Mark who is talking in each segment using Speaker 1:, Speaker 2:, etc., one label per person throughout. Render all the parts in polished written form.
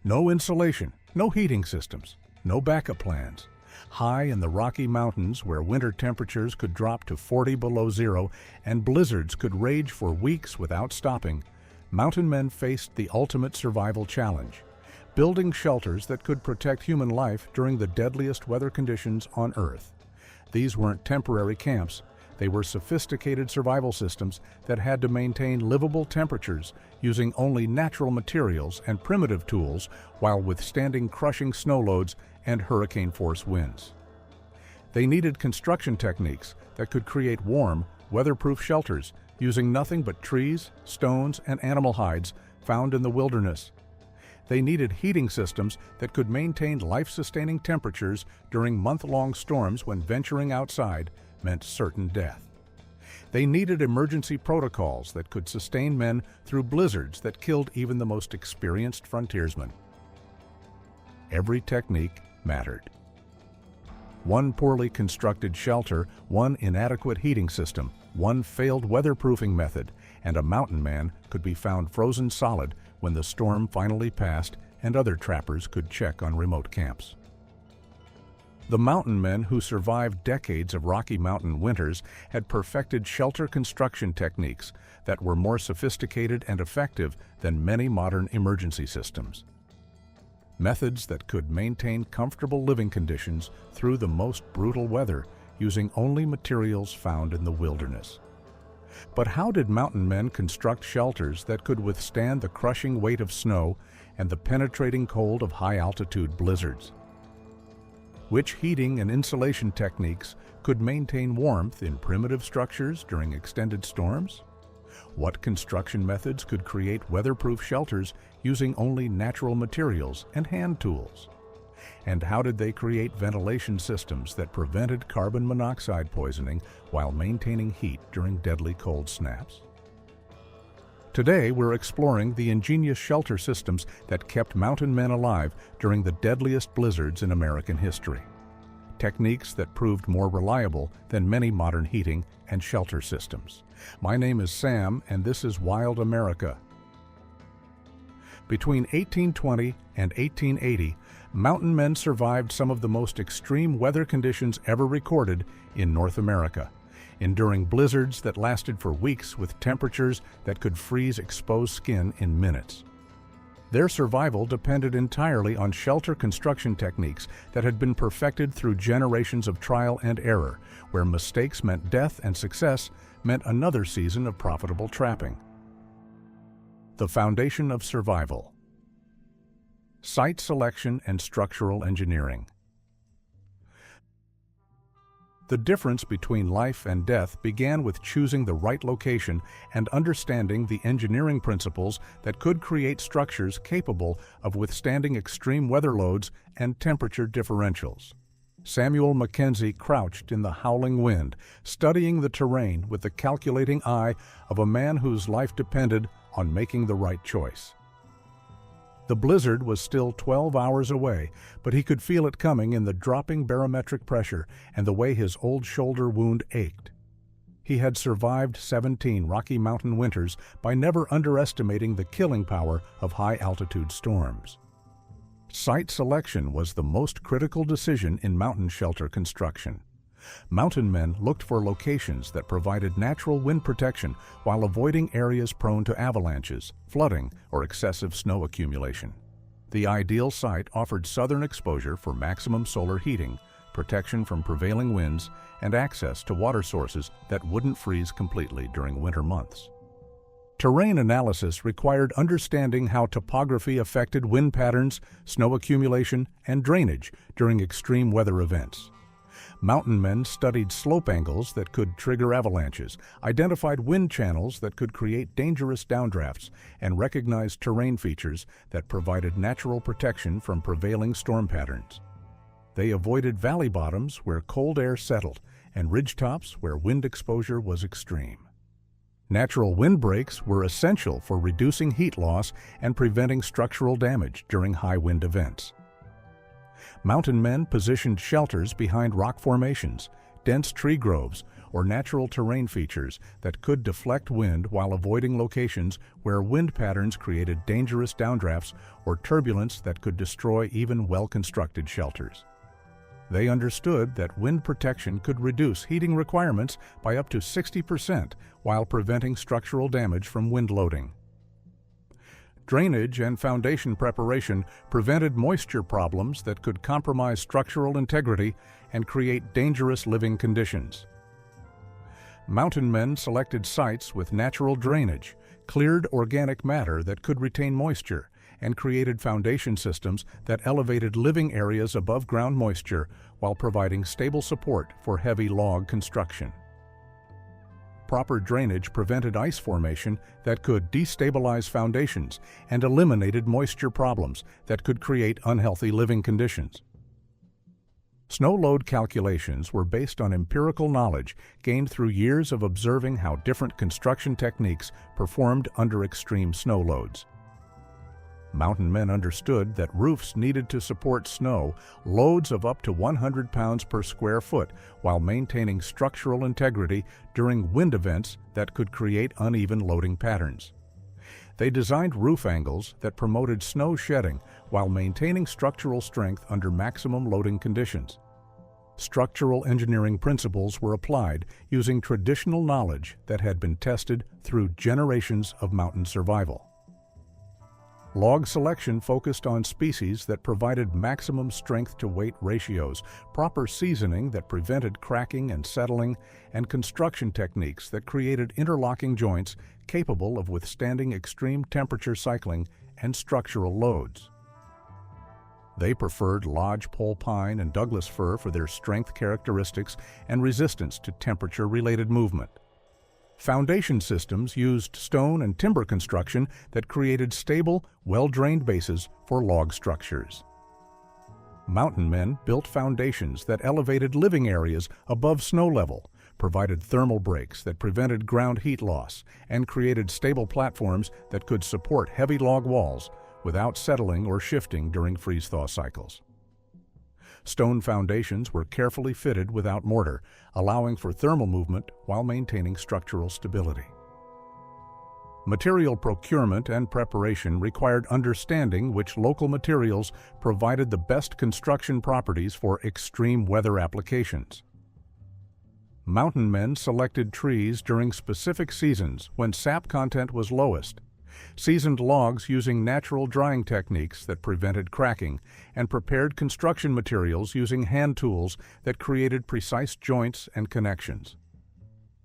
Speaker 1: No insulation, no heating systems, no backup plans. High in the Rocky Mountains, where winter temperatures could drop to 40 below zero and blizzards could rage for weeks without stopping, mountain men faced the ultimate survival challenge: building shelters that could protect human life during the deadliest weather conditions on Earth. These weren't temporary camps. They were sophisticated survival systems that had to maintain livable temperatures using only natural materials and primitive tools while withstanding crushing snow loads and hurricane-force winds. They needed construction techniques that could create warm, weatherproof shelters using nothing but trees, stones, and animal hides found in the wilderness. They needed heating systems that could maintain life-sustaining temperatures during month-long storms when venturing outside meant certain death. They needed emergency protocols that could sustain men through blizzards that killed even the most experienced frontiersmen. Every technique mattered. One poorly constructed shelter, one inadequate heating system, one failed weatherproofing method, and a mountain man could be found frozen solid when the storm finally passed and other trappers could check on remote camps. The mountain men who survived decades of Rocky Mountain winters had perfected shelter construction techniques that were more sophisticated and effective than many modern emergency systems. Methods that could maintain comfortable living conditions through the most brutal weather using only materials found in the wilderness. But how did mountain men construct shelters that could withstand the crushing weight of snow and the penetrating cold of high-altitude blizzards? Which heating and insulation techniques could maintain warmth in primitive structures during extended storms? What construction methods could create weatherproof shelters using only natural materials and hand tools? And how did they create ventilation systems that prevented carbon monoxide poisoning while maintaining heat during deadly cold snaps? Today, we're exploring the ingenious shelter systems that kept mountain men alive during the deadliest blizzards in American history. Techniques that proved more reliable than many modern heating and shelter systems. My name is Sam, and this is Wild America. Between 1820 and 1880, mountain men survived some of the most extreme weather conditions ever recorded in North America, enduring blizzards that lasted for weeks with temperatures that could freeze exposed skin in minutes. Their survival depended entirely on shelter construction techniques that had been perfected through generations of trial and error, where mistakes meant death and success meant another season of profitable trapping. The foundation of survival: site selection and structural engineering. The difference between life and death began with choosing the right location and understanding the engineering principles that could create structures capable of withstanding extreme weather loads and temperature differentials. Samuel Mackenzie crouched in the howling wind, studying the terrain with the calculating eye of a man whose life depended on making the right choice. The blizzard was still 12 hours away, but he could feel it coming in the dropping barometric pressure and the way his old shoulder wound ached. He had survived 17 Rocky Mountain winters by never underestimating the killing power of high-altitude storms. Site selection was the most critical decision in mountain shelter construction. Mountain men looked for locations that provided natural wind protection while avoiding areas prone to avalanches, flooding, or excessive snow accumulation. The ideal site offered southern exposure for maximum solar heating, protection from prevailing winds, and access to water sources that wouldn't freeze completely during winter months. Terrain analysis required understanding how topography affected wind patterns, snow accumulation, and drainage during extreme weather events. Mountain men studied slope angles that could trigger avalanches, identified wind channels that could create dangerous downdrafts, and recognized terrain features that provided natural protection from prevailing storm patterns. They avoided valley bottoms where cold air settled and ridgetops where wind exposure was extreme. Natural windbreaks were essential for reducing heat loss and preventing structural damage during high wind events. Mountain men positioned shelters behind rock formations, dense tree groves, or natural terrain features that could deflect wind while avoiding locations where wind patterns created dangerous downdrafts or turbulence that could destroy even well-constructed shelters. They understood that wind protection could reduce heating requirements by up to 60% while preventing structural damage from wind loading. Drainage and foundation preparation prevented moisture problems that could compromise structural integrity and create dangerous living conditions. Mountain men selected sites with natural drainage, cleared organic matter that could retain moisture, and created foundation systems that elevated living areas above ground moisture while providing stable support for heavy log construction. Proper drainage prevented ice formation that could destabilize foundations and eliminated moisture problems that could create unhealthy living conditions. Snow load calculations were based on empirical knowledge gained through years of observing how different construction techniques performed under extreme snow loads. Mountain men understood that roofs needed to support snow loads of up to 100 pounds per square foot while maintaining structural integrity during wind events that could create uneven loading patterns. They designed roof angles that promoted snow shedding while maintaining structural strength under maximum loading conditions. Structural engineering principles were applied using traditional knowledge that had been tested through generations of mountain survival. Log selection focused on species that provided maximum strength-to-weight ratios, proper seasoning that prevented cracking and settling, and construction techniques that created interlocking joints capable of withstanding extreme temperature cycling and structural loads. They preferred lodgepole pine and Douglas fir for their strength characteristics and resistance to temperature-related movement. Foundation systems used stone and timber construction that created stable, well-drained bases for log structures. Mountain men built foundations that elevated living areas above snow level, provided thermal breaks that prevented ground heat loss, and created stable platforms that could support heavy log walls without settling or shifting during freeze-thaw cycles. Stone foundations were carefully fitted without mortar, allowing for thermal movement while maintaining structural stability. Material procurement and preparation required understanding which local materials provided the best construction properties for extreme weather applications. Mountain men selected trees during specific seasons when sap content was lowest, seasoned logs using natural drying techniques that prevented cracking, and prepared construction materials using hand tools that created precise joints and connections.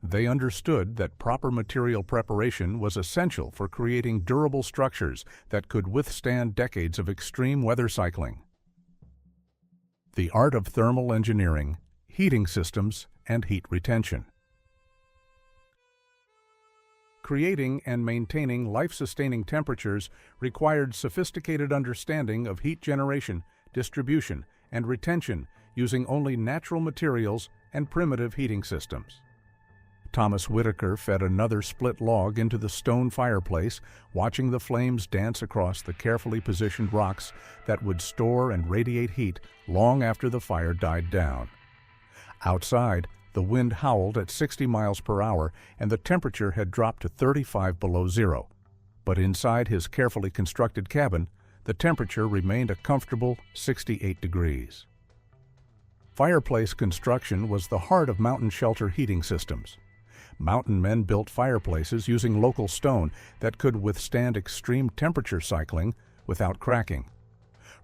Speaker 1: They understood that proper material preparation was essential for creating durable structures that could withstand decades of extreme weather cycling. The art of thermal engineering, heating systems, and heat retention. Creating and maintaining life-sustaining temperatures required sophisticated understanding of heat generation, distribution, and retention using only natural materials and primitive heating systems. Thomas Whitaker fed another split log into the stone fireplace, watching the flames dance across the carefully positioned rocks that would store and radiate heat long after the fire died down. Outside, the wind howled at 60 miles per hour and the temperature had dropped to 35 below zero. But inside his carefully constructed cabin, the temperature remained a comfortable 68 degrees. Fireplace construction was the heart of mountain shelter heating systems. Mountain men built fireplaces using local stone that could withstand extreme temperature cycling without cracking.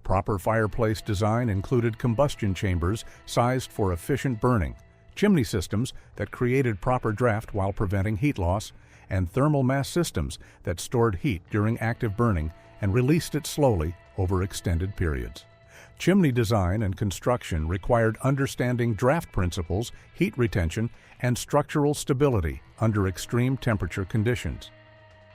Speaker 1: Proper fireplace design included combustion chambers sized for efficient burning, chimney systems that created proper draft while preventing heat loss, and thermal mass systems that stored heat during active burning and released it slowly over extended periods. Chimney design and construction required understanding draft principles, heat retention, and structural stability under extreme temperature conditions.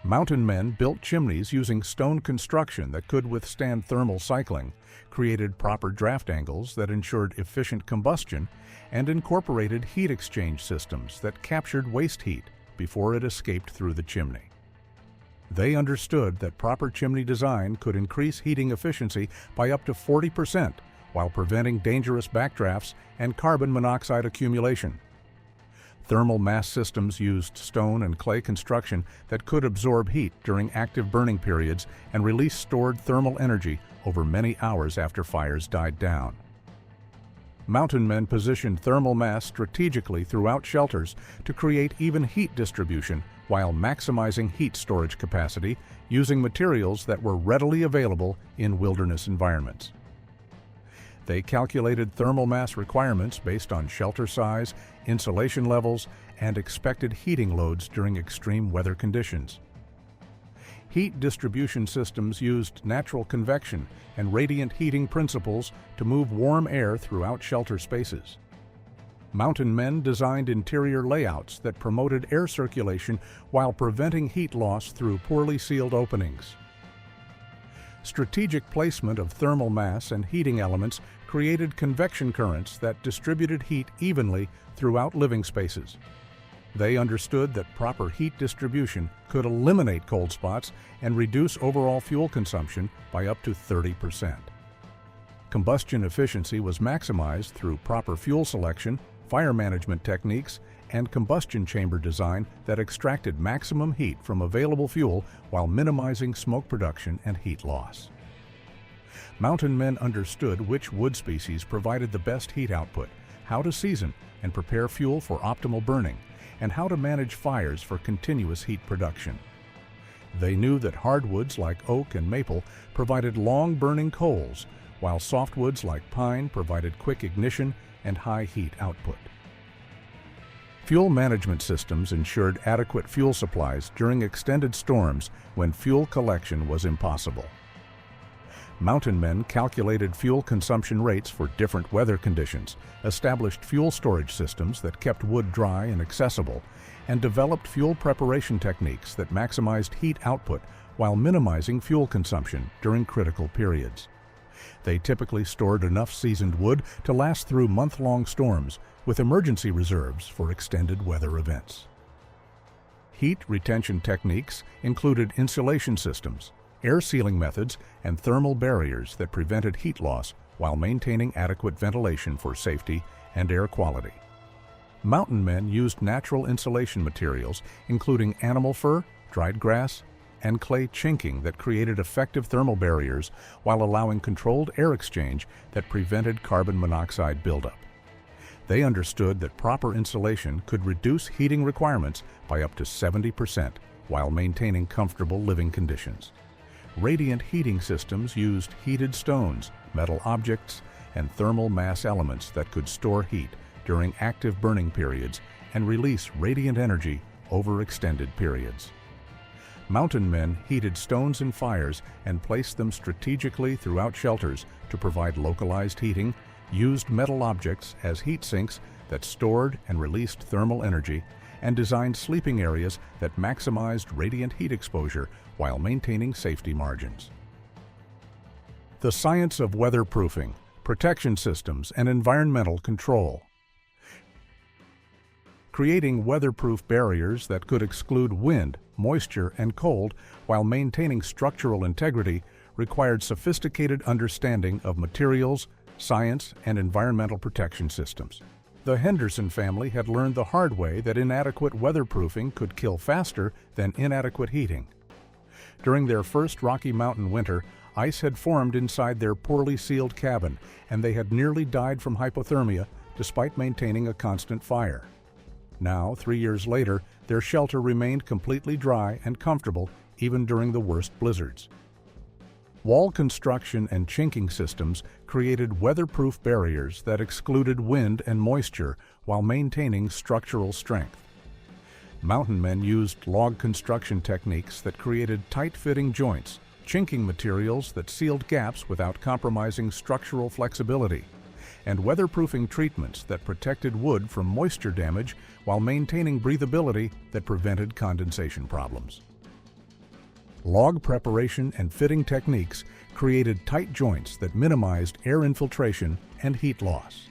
Speaker 1: Mountain men built chimneys using stone construction that could withstand thermal cycling, created proper draft angles that ensured efficient combustion, and incorporated heat exchange systems that captured waste heat before it escaped through the chimney. They understood that proper chimney design could increase heating efficiency by up to 40% while preventing dangerous backdrafts and carbon monoxide accumulation. Thermal mass systems used stone and clay construction that could absorb heat during active burning periods and release stored thermal energy over many hours after fires died down. Mountain men positioned thermal mass strategically throughout shelters to create even heat distribution while maximizing heat storage capacity using materials that were readily available in wilderness environments. They calculated thermal mass requirements based on shelter size, insulation levels, and expected heating loads during extreme weather conditions. Heat distribution systems used natural convection and radiant heating principles to move warm air throughout shelter spaces. Mountain men designed interior layouts that promoted air circulation while preventing heat loss through poorly sealed openings. Strategic placement of thermal mass and heating elements created convection currents that distributed heat evenly throughout living spaces. They understood that proper heat distribution could eliminate cold spots and reduce overall fuel consumption by up to 30%. Combustion efficiency was maximized through proper fuel selection, fire management techniques, and combustion chamber design that extracted maximum heat from available fuel while minimizing smoke production and heat loss. Mountain men understood which wood species provided the best heat output, how to season and prepare fuel for optimal burning, and how to manage fires for continuous heat production. They knew that hardwoods like oak and maple provided long-burning coals, while softwoods like pine provided quick ignition and high heat output. Fuel management systems ensured adequate fuel supplies during extended storms when fuel collection was impossible. Mountain men calculated fuel consumption rates for different weather conditions, established fuel storage systems that kept wood dry and accessible, and developed fuel preparation techniques that maximized heat output while minimizing fuel consumption during critical periods. They typically stored enough seasoned wood to last through month-long storms, with emergency reserves for extended weather events. Heat retention techniques included insulation systems, air sealing methods, and thermal barriers that prevented heat loss while maintaining adequate ventilation for safety and air quality. Mountain men used natural insulation materials, including animal fur, dried grass, and clay chinking that created effective thermal barriers while allowing controlled air exchange that prevented carbon monoxide buildup. They understood that proper insulation could reduce heating requirements by up to 70% while maintaining comfortable living conditions. Radiant heating systems used heated stones, metal objects, and thermal mass elements that could store heat during active burning periods and release radiant energy over extended periods. Mountain men heated stones in fires and placed them strategically throughout shelters to provide localized heating, used metal objects as heat sinks that stored and released thermal energy, and designed sleeping areas that maximized radiant heat exposure while maintaining safety margins. The science of weatherproofing, protection systems, and environmental control. Creating weatherproof barriers that could exclude wind, moisture, and cold while maintaining structural integrity required sophisticated understanding of materials, science, and environmental protection systems. The Henderson family had learned the hard way that inadequate weatherproofing could kill faster than inadequate heating. During their first Rocky Mountain winter, ice had formed inside their poorly sealed cabin, and they had nearly died from hypothermia despite maintaining a constant fire. Now, 3 years later, their shelter remained completely dry and comfortable even during the worst blizzards. Wall construction and chinking systems created weatherproof barriers that excluded wind and moisture while maintaining structural strength. Mountain men used log construction techniques that created tight-fitting joints, chinking materials that sealed gaps without compromising structural flexibility, and weatherproofing treatments that protected wood from moisture damage while maintaining breathability that prevented condensation problems. Log preparation and fitting techniques created tight joints that minimized air infiltration and heat loss.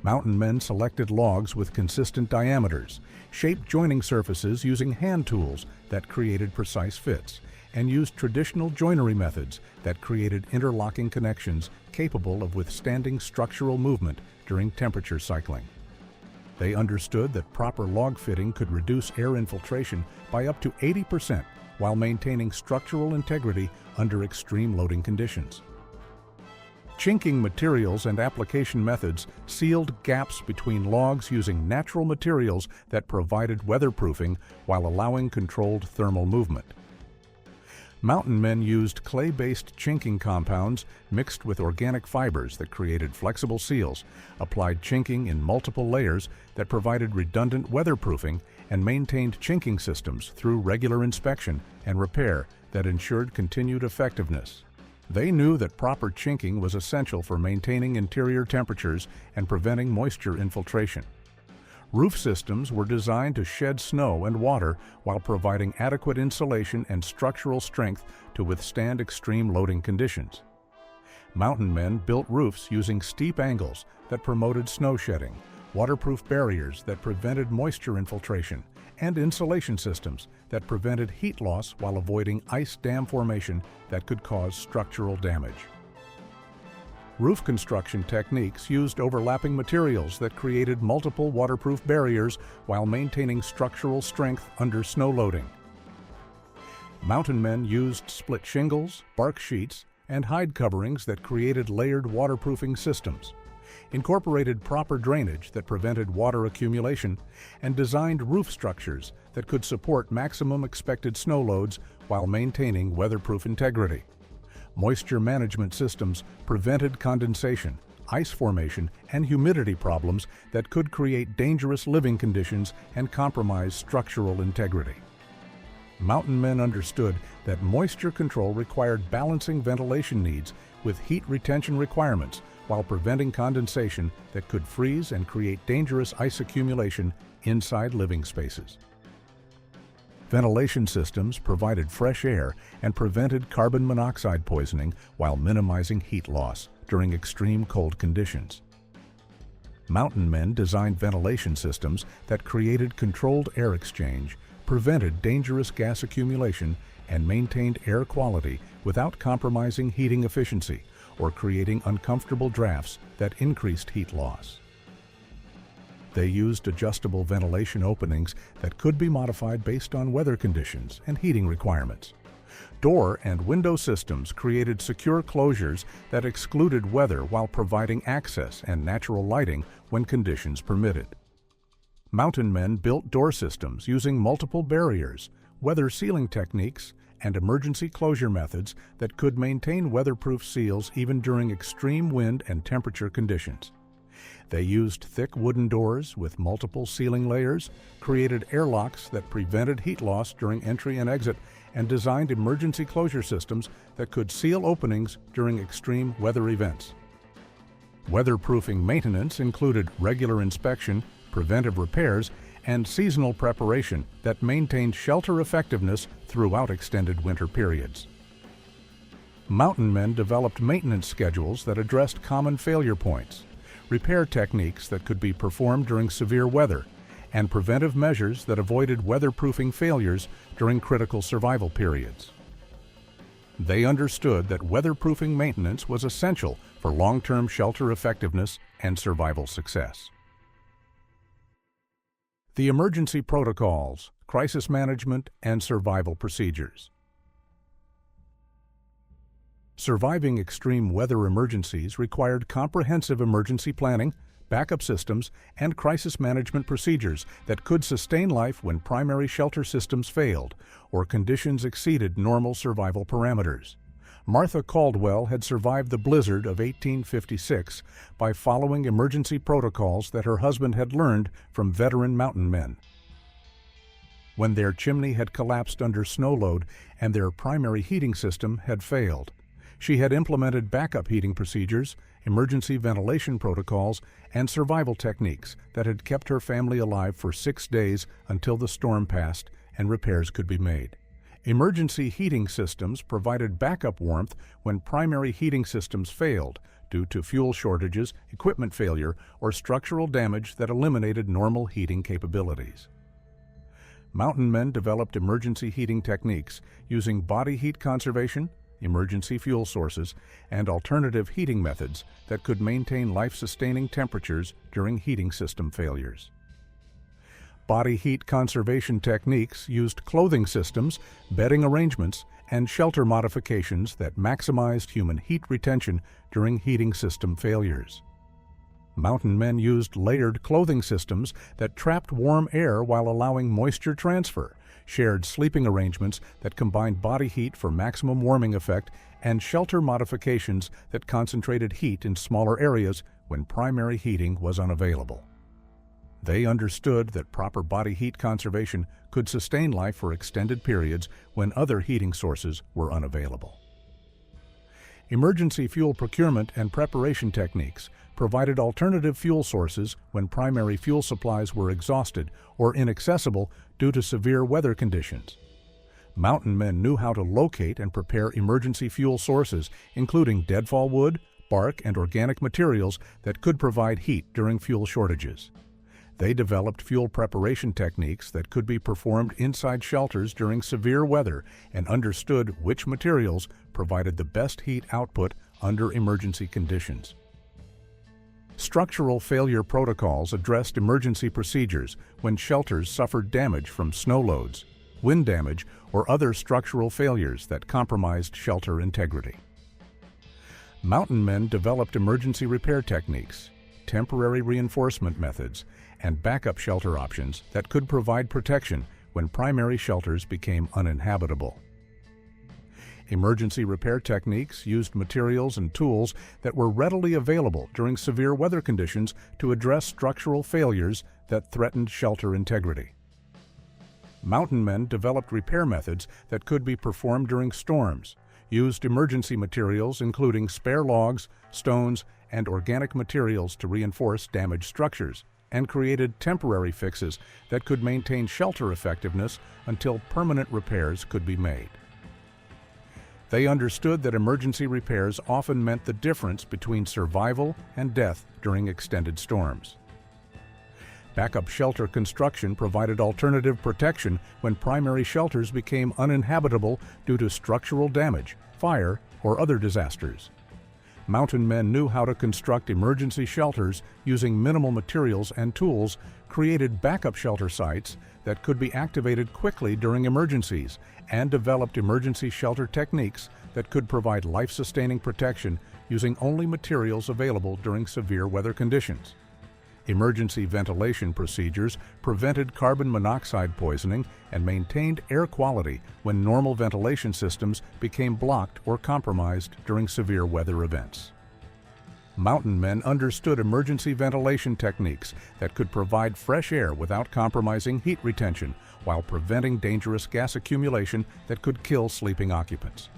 Speaker 1: Mountain men selected logs with consistent diameters, shaped joining surfaces using hand tools that created precise fits, and used traditional joinery methods that created interlocking connections capable of withstanding structural movement during temperature cycling. They understood that proper log fitting could reduce air infiltration by up to 80% while maintaining structural integrity under extreme loading conditions. Chinking materials and application methods sealed gaps between logs using natural materials that provided weatherproofing while allowing controlled thermal movement. Mountain men used clay-based chinking compounds mixed with organic fibers that created flexible seals, applied chinking in multiple layers that provided redundant weatherproofing, and maintained chinking systems through regular inspection and repair that ensured continued effectiveness. They knew that proper chinking was essential for maintaining interior temperatures and preventing moisture infiltration. Roof systems were designed to shed snow and water while providing adequate insulation and structural strength to withstand extreme loading conditions. Mountain men built roofs using steep angles that promoted snow shedding, waterproof barriers that prevented moisture infiltration, and insulation systems that prevented heat loss while avoiding ice dam formation that could cause structural damage. Roof construction techniques used overlapping materials that created multiple waterproof barriers while maintaining structural strength under snow loading. Mountain men used split shingles, bark sheets, and hide coverings that created layered waterproofing systems, incorporated proper drainage that prevented water accumulation, and designed roof structures that could support maximum expected snow loads while maintaining weatherproof integrity. Moisture management systems prevented condensation, ice formation, and humidity problems that could create dangerous living conditions and compromise structural integrity. Mountain men understood that moisture control required balancing ventilation needs with heat retention requirements while preventing condensation that could freeze and create dangerous ice accumulation inside living spaces. Ventilation systems provided fresh air and prevented carbon monoxide poisoning while minimizing heat loss during extreme cold conditions. Mountain men designed ventilation systems that created controlled air exchange, prevented dangerous gas accumulation, and maintained air quality without compromising heating efficiency or creating uncomfortable drafts that increased heat loss. They used adjustable ventilation openings that could be modified based on weather conditions and heating requirements. Door and window systems created secure closures that excluded weather while providing access and natural lighting when conditions permitted. Mountain men built door systems using multiple barriers, weather sealing techniques, and emergency closure methods that could maintain weatherproof seals even during extreme wind and temperature conditions. They used thick wooden doors with multiple sealing layers, created airlocks that prevented heat loss during entry and exit, and designed emergency closure systems that could seal openings during extreme weather events. Weatherproofing maintenance included regular inspection, preventive repairs, and seasonal preparation that maintained shelter effectiveness throughout extended winter periods. Mountain men developed maintenance schedules that addressed common failure points, repair techniques that could be performed during severe weather, and preventive measures that avoided weatherproofing failures during critical survival periods. They understood that weatherproofing maintenance was essential for long-term shelter effectiveness and survival success. The emergency protocols, crisis management, and survival procedures. Surviving extreme weather emergencies required comprehensive emergency planning, backup systems, and crisis management procedures that could sustain life when primary shelter systems failed or conditions exceeded normal survival parameters. Martha Caldwell had survived the blizzard of 1856 by following emergency protocols that her husband had learned from veteran mountain men. When their chimney had collapsed under snow load and their primary heating system had failed, she had implemented backup heating procedures, emergency ventilation protocols, and survival techniques that had kept her family alive for 6 days until the storm passed and repairs could be made. Emergency heating systems provided backup warmth when primary heating systems failed due to fuel shortages, equipment failure, or structural damage that eliminated normal heating capabilities. Mountain men developed emergency heating techniques using body heat conservation, emergency fuel sources, and alternative heating methods that could maintain life-sustaining temperatures during heating system failures. Body heat conservation techniques used clothing systems, bedding arrangements, and shelter modifications that maximized human heat retention during heating system failures. Mountain men used layered clothing systems that trapped warm air while allowing moisture transfer, shared sleeping arrangements that combined body heat for maximum warming effect, and shelter modifications that concentrated heat in smaller areas when primary heating was unavailable. They understood that proper body heat conservation could sustain life for extended periods when other heating sources were unavailable. Emergency fuel procurement and preparation techniques provided alternative fuel sources when primary fuel supplies were exhausted or inaccessible due to severe weather conditions. Mountain men knew how to locate and prepare emergency fuel sources, including deadfall wood, bark, and organic materials that could provide heat during fuel shortages. They developed fuel preparation techniques that could be performed inside shelters during severe weather and understood which materials provided the best heat output under emergency conditions. Structural failure protocols addressed emergency procedures when shelters suffered damage from snow loads, wind damage, or other structural failures that compromised shelter integrity. Mountain men developed emergency repair techniques, temporary reinforcement methods, and backup shelter options that could provide protection when primary shelters became uninhabitable. Emergency repair techniques used materials and tools that were readily available during severe weather conditions to address structural failures that threatened shelter integrity. Mountain men developed repair methods that could be performed during storms, used emergency materials including spare logs, stones, and organic materials to reinforce damaged structures, and created temporary fixes that could maintain shelter effectiveness until permanent repairs could be made. They understood that emergency repairs often meant the difference between survival and death during extended storms. Backup shelter construction provided alternative protection when primary shelters became uninhabitable due to structural damage, fire, or other disasters. Mountain men knew how to construct emergency shelters using minimal materials and tools, created backup shelter sites that could be activated quickly during emergencies, and developed emergency shelter techniques that could provide life-sustaining protection using only materials available during severe weather conditions. Emergency ventilation procedures prevented carbon monoxide poisoning and maintained air quality when normal ventilation systems became blocked or compromised during severe weather events. Mountain men understood emergency ventilation techniques that could provide fresh air without compromising heat retention while preventing dangerous gas accumulation that could kill sleeping occupants.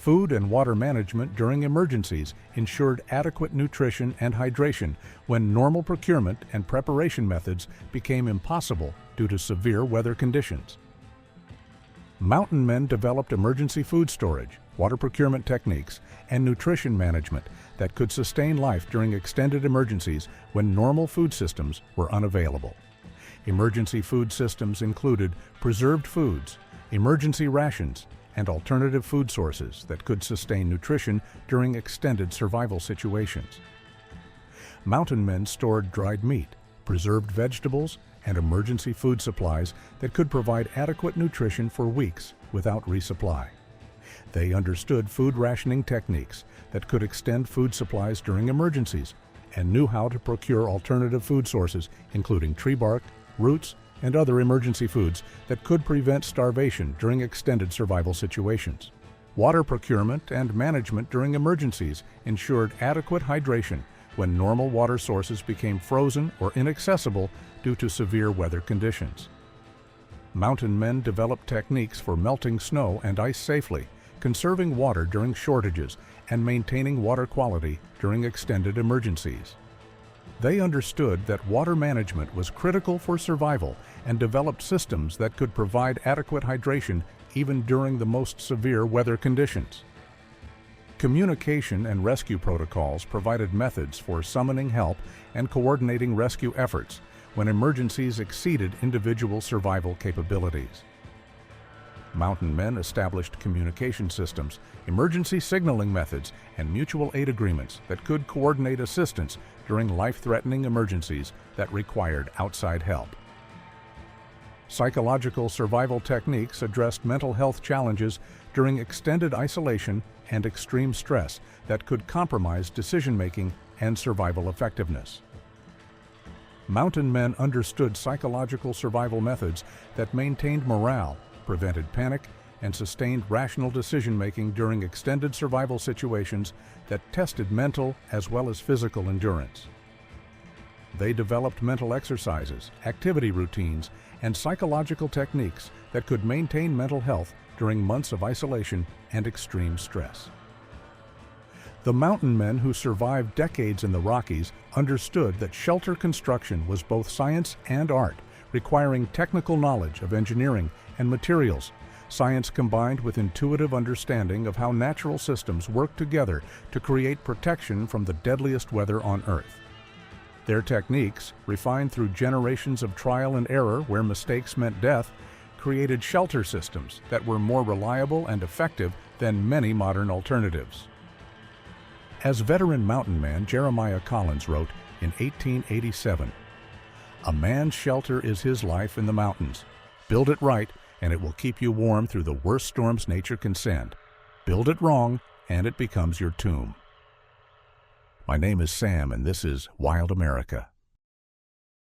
Speaker 1: Food and water management during emergencies ensured adequate nutrition and hydration when normal procurement and preparation methods became impossible due to severe weather conditions. Mountain men developed emergency food storage, water procurement techniques, and nutrition management that could sustain life during extended emergencies when normal food systems were unavailable. Emergency food systems included preserved foods, emergency rations, and alternative food sources that could sustain nutrition during extended survival situations. Mountain men stored dried meat, preserved vegetables, and emergency food supplies that could provide adequate nutrition for weeks without resupply. They understood food rationing techniques that could extend food supplies during emergencies and knew how to procure alternative food sources, including tree bark, roots, and other emergency foods that could prevent starvation during extended survival situations. Water procurement and management during emergencies ensured adequate hydration when normal water sources became frozen or inaccessible due to severe weather conditions. Mountain men developed techniques for melting snow and ice safely, conserving water during shortages, and maintaining water quality during extended emergencies. They understood that water management was critical for survival and developed systems that could provide adequate hydration even during the most severe weather conditions. Communication and rescue protocols provided methods for summoning help and coordinating rescue efforts when emergencies exceeded individual survival capabilities. Mountain men established communication systems, emergency signaling methods, and mutual aid agreements that could coordinate assistance during life-threatening emergencies that required outside help. Psychological survival techniques addressed mental health challenges during extended isolation and extreme stress that could compromise decision-making and survival effectiveness. Mountain men understood psychological survival methods that maintained morale, prevented panic, and sustained rational decision-making during extended survival situations that tested mental as well as physical endurance. They developed mental exercises, activity routines, and psychological techniques that could maintain mental health during months of isolation and extreme stress. The mountain men who survived decades in the Rockies understood that shelter construction was both science and art, requiring technical knowledge of engineering and materials, science combined with intuitive understanding of how natural systems work together to create protection from the deadliest weather on Earth. Their techniques, refined through generations of trial and error where mistakes meant death, created shelter systems that were more reliable and effective than many modern alternatives. As veteran mountain man Jeremiah Collins wrote in 1887, "A man's shelter is his life in the mountains. Build it right, and it will keep you warm through the worst storms nature can send. Build it wrong, and it becomes your tomb." My name is Sam, and this is Wild America.